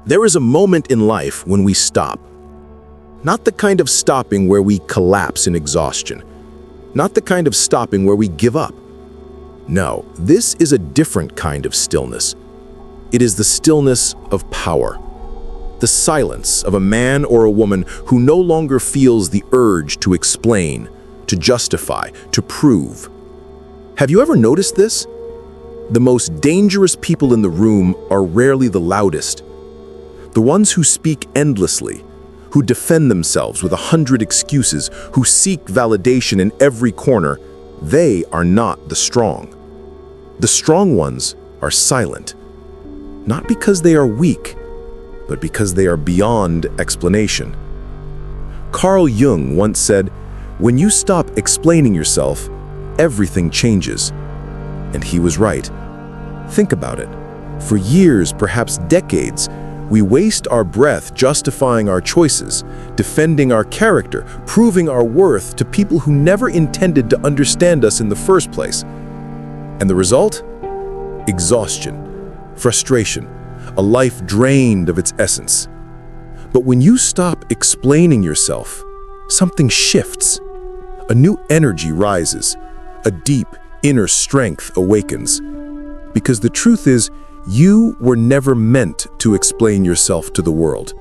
There is a moment in life when we stop. Not the kind of stopping where we collapse in exhaustion. Not the kind of stopping where we give up. No, this is a different kind of stillness. It is the stillness of power. The silence of a man or a woman who no longer feels the urge to explain, to justify, to prove. Have you ever noticed this? The most dangerous people in the room are rarely the loudest. The ones who speak endlessly, who defend themselves with 100 excuses, who seek validation in every corner, they are not the strong. The strong ones are silent, not because they are weak, but because they are beyond explanation. Carl Jung once said, "When you stop explaining yourself, everything changes." And he was right. Think about it. For years, perhaps decades, we waste our breath justifying our choices, defending our character, proving our worth to people who never intended to understand us in the first place. And the result? Exhaustion, frustration, a life drained of its essence. But when you stop explaining yourself, something shifts. A new energy rises. A deep inner strength awakens. Because the truth is, you were never meant to explain yourself to the world.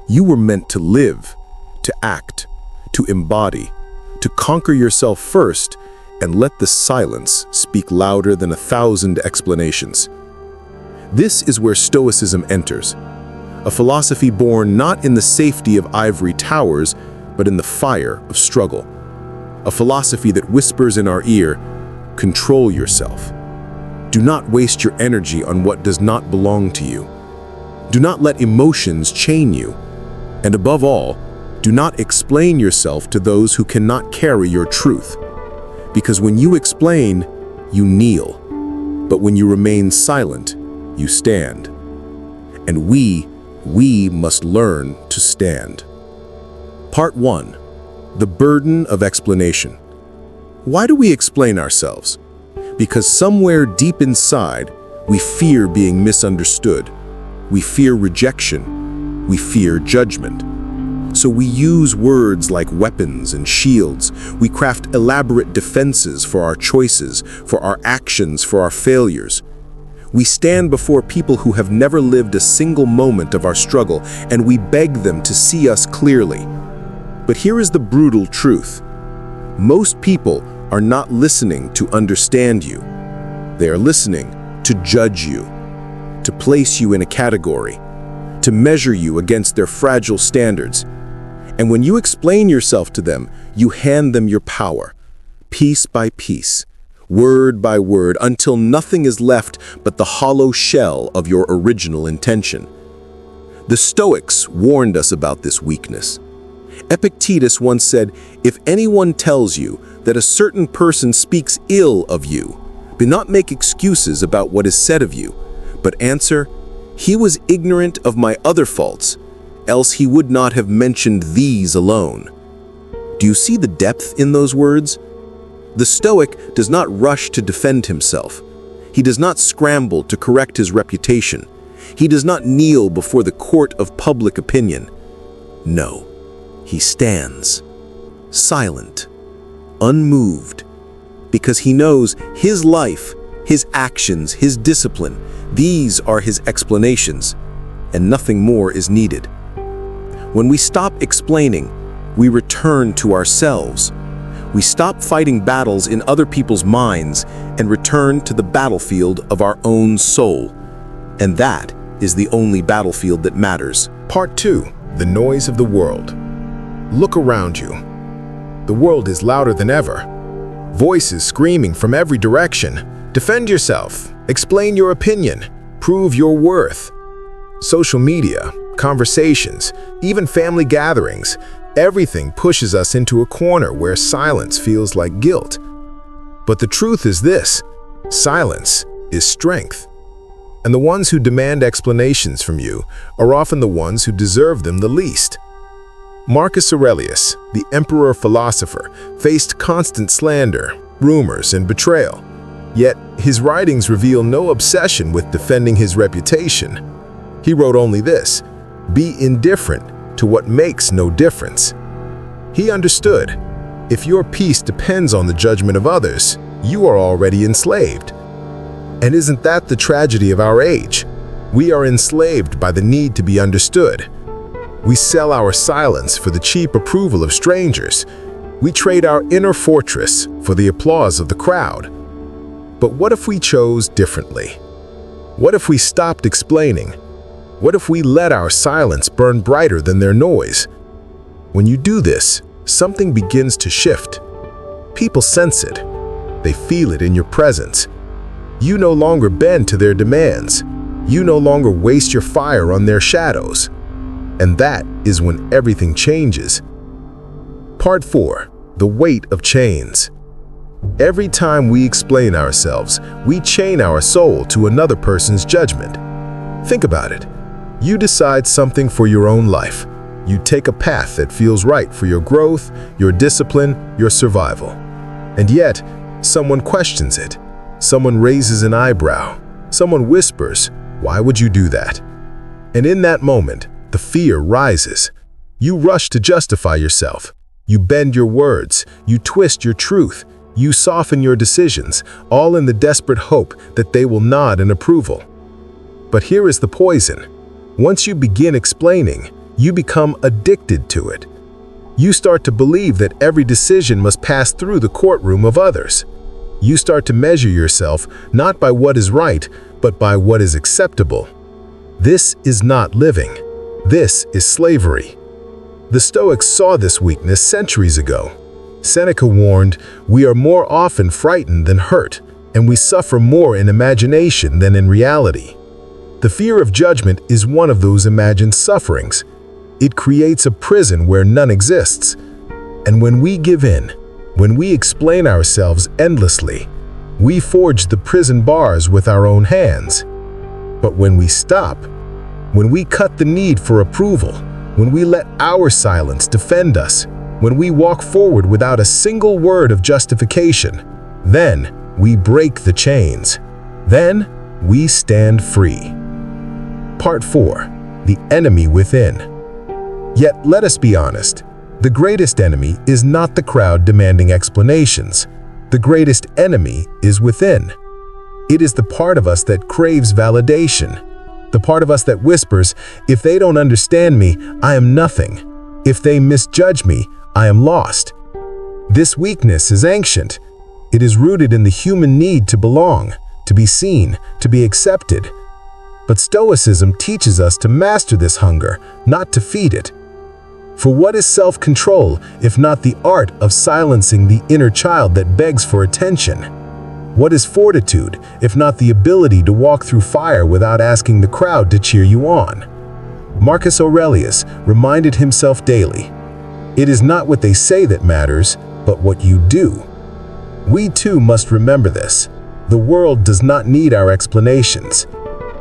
You were meant to live, to act, to embody, to conquer yourself first and let the silence speak louder than 1,000 explanations. This is where Stoicism enters, a philosophy born not in the safety of ivory towers, but in the fire of struggle. A philosophy that whispers in our ear, control yourself. Do not waste your energy on what does not belong to you. Do not let emotions chain you. And above all, do not explain yourself to those who cannot carry your truth. Because when you explain, you kneel. But when you remain silent, you stand. And we must learn to stand. Part 1. The burden of explanation. Why do we explain ourselves? Because somewhere deep inside, we fear being misunderstood. We fear rejection. We fear judgment. So we use words like weapons and shields. We craft elaborate defenses for our choices, for our actions, for our failures. We stand before people who have never lived a single moment of our struggle, and we beg them to see us clearly. But here is the brutal truth. Most people are not listening to understand you. They are listening to judge you, to place you in a category, to measure you against their fragile standards. And when you explain yourself to them, you hand them your power, piece by piece, word by word, until nothing is left but the hollow shell of your original intention. The Stoics warned us about this weakness. Epictetus once said, "If anyone tells you that a certain person speaks ill of you, do not make excuses about what is said of you, but answer, 'He was ignorant of my other faults, else he would not have mentioned these alone.'" Do you see the depth in those words? The Stoic does not rush to defend himself. He does not scramble to correct his reputation. He does not kneel before the court of public opinion. No. He stands, silent, unmoved, because he knows his life, his actions, his discipline, these are his explanations, and nothing more is needed. When we stop explaining, we return to ourselves. We stop fighting battles in other people's minds and return to the battlefield of our own soul. And that is the only battlefield that matters. Part 2. The noise of the world. Look around you. The world is louder than ever. Voices screaming from every direction. Defend yourself. Explain your opinion. Prove your worth. Social media, conversations, even family gatherings, everything pushes us into a corner where silence feels like guilt. But the truth is this: silence is strength. And the ones who demand explanations from you are often the ones who deserve them the least. Marcus Aurelius, the emperor-philosopher, faced constant slander, rumors, and betrayal. Yet, his writings reveal no obsession with defending his reputation. He wrote only this: "Be indifferent to what makes no difference." He understood, if your peace depends on the judgment of others, you are already enslaved. And isn't that the tragedy of our age? We are enslaved by the need to be understood. We sell our silence for the cheap approval of strangers. We trade our inner fortress for the applause of the crowd. But what if we chose differently? What if we stopped explaining? What if we let our silence burn brighter than their noise? When you do this, something begins to shift. People sense it. They feel it in your presence. You no longer bend to their demands. You no longer waste your fire on their shadows. And that is when everything changes. Part 4. The weight of chains. Every time we explain ourselves, we chain our soul to another person's judgment. Think about it. You decide something for your own life. You take a path that feels right for your growth, your discipline, your survival. And yet, someone questions it. Someone raises an eyebrow. Someone whispers, "Why would you do that?" And in that moment, the fear rises. You rush to justify yourself. You bend your words. You twist your truth. You soften your decisions, all in the desperate hope that they will nod in approval. But here is the poison. Once you begin explaining, you become addicted to it. You start to believe that every decision must pass through the courtroom of others. You start to measure yourself not by what is right, but by what is acceptable. This is not living. This is slavery. The Stoics saw this weakness centuries ago. Seneca warned, "We are more often frightened than hurt, and we suffer more in imagination than in reality." The fear of judgment is one of those imagined sufferings. It creates a prison where none exists. And when we give in, when we explain ourselves endlessly, we forge the prison bars with our own hands. But when we stop, when we cut the need for approval, when we let our silence defend us, when we walk forward without a single word of justification, then we break the chains. Then we stand free. Part 4. The enemy within. Yet let us be honest. The greatest enemy is not the crowd demanding explanations. The greatest enemy is within. It is the part of us that craves validation. The part of us that whispers, "If they don't understand me, I am nothing. If they misjudge me, I am lost." This weakness is ancient. It is rooted in the human need to belong, to be seen, to be accepted. But Stoicism teaches us to master this hunger, not to feed it. For what is self-control if not the art of silencing the inner child that begs for attention? What is fortitude if not the ability to walk through fire without asking the crowd to cheer you on? Marcus Aurelius reminded himself daily, "It is not what they say that matters, but what you do." We too must remember this. The world does not need our explanations.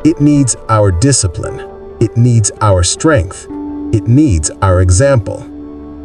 It needs our discipline. It needs our strength. It needs our example.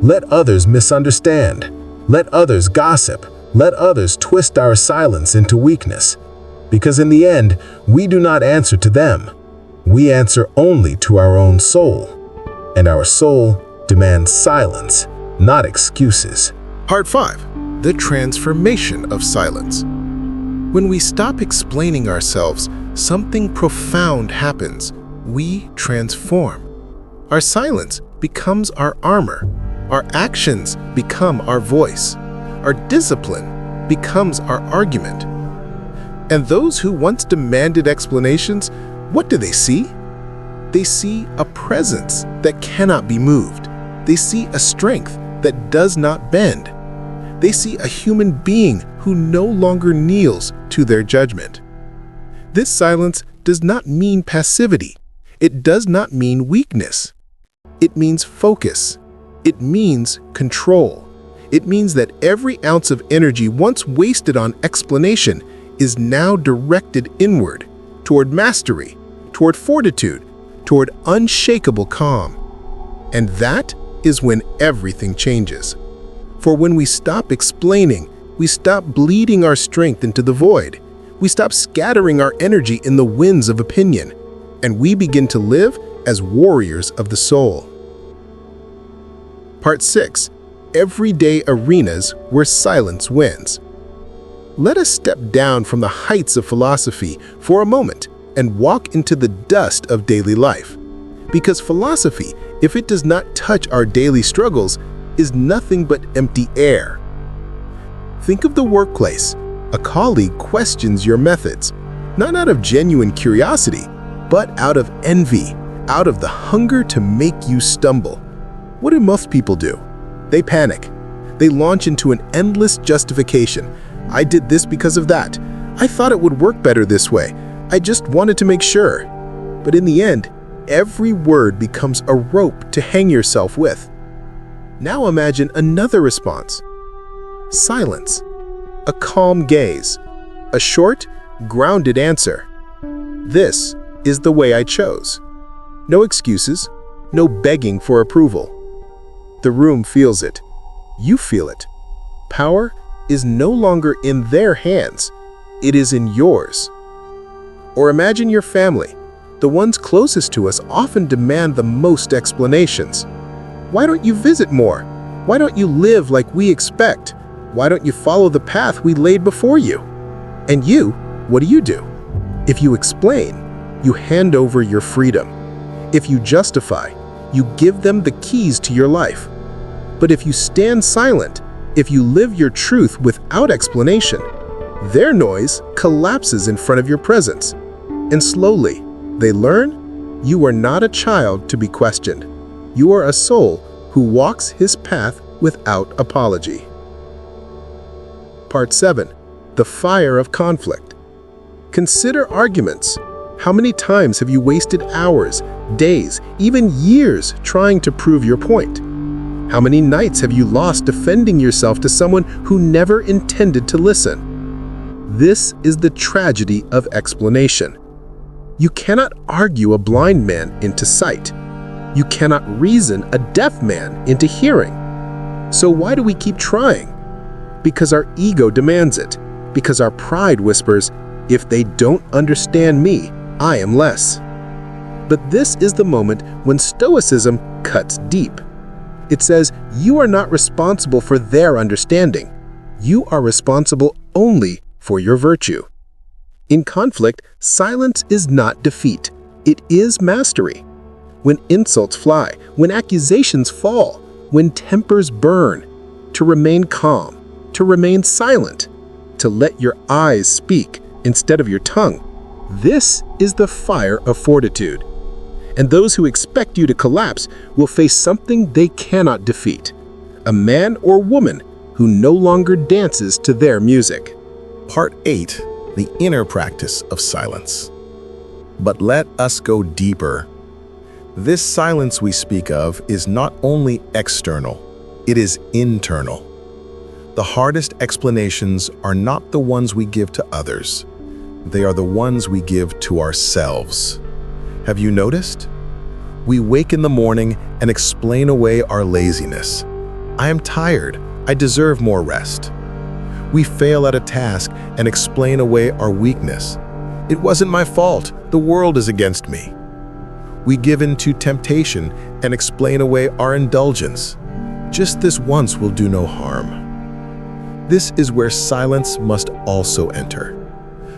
Let others misunderstand. Let others gossip. Let others twist our silence into weakness. Because in the end, we do not answer to them. We answer only to our own soul. And our soul demands silence, not excuses. Part 5. The transformation of silence. When we stop explaining ourselves, something profound happens. We transform. Our silence becomes our armor. Our actions become our voice. Our discipline becomes our argument. And those who once demanded explanations, what do they see? They see a presence that cannot be moved. They see a strength that does not bend. They see a human being who no longer kneels to their judgment. This silence does not mean passivity. It does not mean weakness. It means focus. It means control. It means that every ounce of energy once wasted on explanation is now directed inward, toward mastery, toward fortitude, toward unshakable calm. And that is when everything changes. For when we stop explaining, we stop bleeding our strength into the void. We stop scattering our energy in the winds of opinion. and we begin to live as warriors of the soul. Part 6. Everyday arenas where silence wins. Let us step down from the heights of philosophy for a moment and walk into the dust of daily life. Because philosophy, if it does not touch our daily struggles, is nothing but empty air. Think of the workplace. A colleague questions your methods, not out of genuine curiosity, but out of envy, out of the hunger to make you stumble. What do most people do? They panic. They launch into an endless justification. I did this because of that. I thought it would work better this way. I just wanted to make sure. But in the end, every word becomes a rope to hang yourself with. Now imagine another response. Silence. A calm gaze. A short, grounded answer. This is the way I chose. No excuses, no begging for approval. The room feels it. You feel it. Power is no longer in their hands. It is in yours. Or imagine your family. The ones closest to us often demand the most explanations. Why don't you visit more? Why don't you live like we expect? Why don't you follow the path we laid before you? And you, what do? If you explain, you hand over your freedom. If you justify, you give them the keys to your life. But if you stand silent, if you live your truth without explanation, their noise collapses in front of your presence. And slowly, they learn you are not a child to be questioned. You are a soul who walks his path without apology. Part 7. The fire of conflict. Consider arguments. How many times have you wasted hours, days, even years trying to prove your point? How many nights have you lost defending yourself to someone who never intended to listen? This is the tragedy of explanation. You cannot argue a blind man into sight. You cannot reason a deaf man into hearing. So why do we keep trying? Because our ego demands it. Because our pride whispers, if they don't understand me, I am less. But this is the moment when Stoicism cuts deep. It says you are not responsible for their understanding. You are responsible only for your virtue. In conflict, silence is not defeat. It is mastery. When insults fly, when accusations fall, when tempers burn, to remain calm, to remain silent, to let your eyes speak instead of your tongue. This is the fire of fortitude. And those who expect you to collapse will face something they cannot defeat. A man or woman who no longer dances to their music. Part 8. The inner practice of silence. But let us go deeper. This silence we speak of is not only external, it is internal. The hardest explanations are not the ones we give to others. They are the ones we give to ourselves. Have you noticed? We wake in the morning and explain away our laziness. I am tired. I deserve more rest. We fail at a task and explain away our weakness. It wasn't my fault. The world is against me. We give in to temptation and explain away our indulgence. Just this once will do no harm. This is where silence must also enter.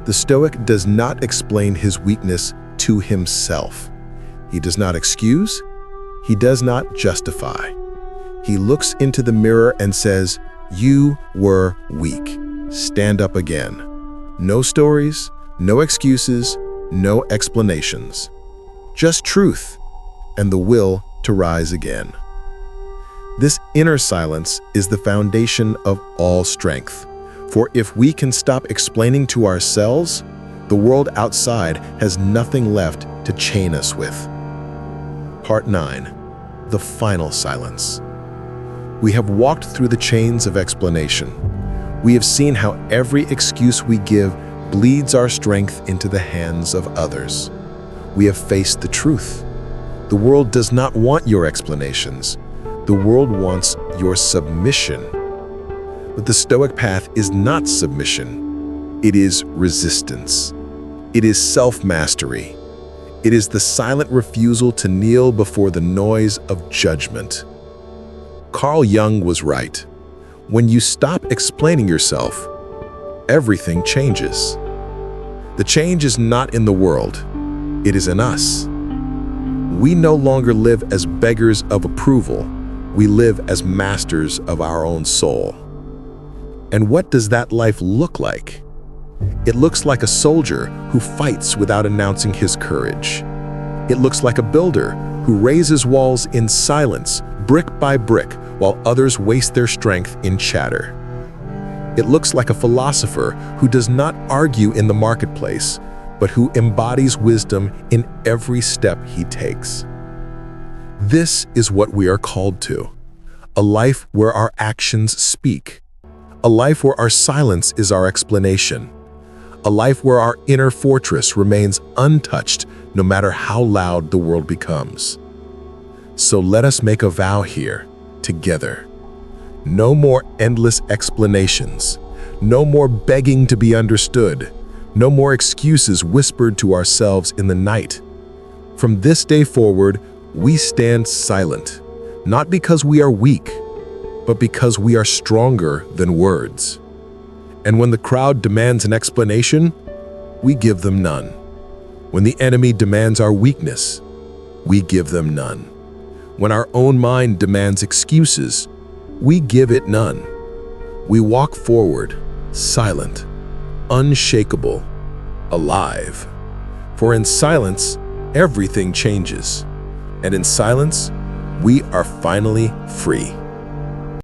The Stoic does not explain his weakness to himself. He does not excuse. He does not justify. He looks into the mirror and says, "You were weak. Stand up again." No stories, no excuses, no explanations. Just truth and the will to rise again. This inner silence is the foundation of all strength. For if we can stop explaining to ourselves, the world outside has nothing left to chain us with. Part 9. The final silence. We have walked through the chains of explanation. We have seen how every excuse we give bleeds our strength into the hands of others. We have faced the truth. The world does not want your explanations. The world wants your submission. But the Stoic path is not submission. It is resistance. It is self-mastery. It is the silent refusal to kneel before the noise of judgment. Carl Jung was right. When you stop explaining yourself, everything changes. The change is not in the world, it is in us. We no longer live as beggars of approval, we live as masters of our own soul. And what does that life look like? It looks like a soldier who fights without announcing his courage. It looks like a builder who raises walls in silence, brick by brick, while others waste their strength in chatter. It looks like a philosopher who does not argue in the marketplace, but who embodies wisdom in every step he takes. This is what we are called to, a life where our actions speak, a life where our silence is our explanation, a life where our inner fortress remains untouched no matter how loud the world becomes. So let us make a vow here, together. No more endless explanations, no more begging to be understood, no more excuses whispered to ourselves in the night. From this day forward, we stand silent, not because we are weak, but because we are stronger than words. And when the crowd demands an explanation, we give them none. When the enemy demands our weakness, we give them none. When our own mind demands excuses, we give it none. We walk forward, silent, unshakable, alive. For in silence, everything changes. And in silence, we are finally free.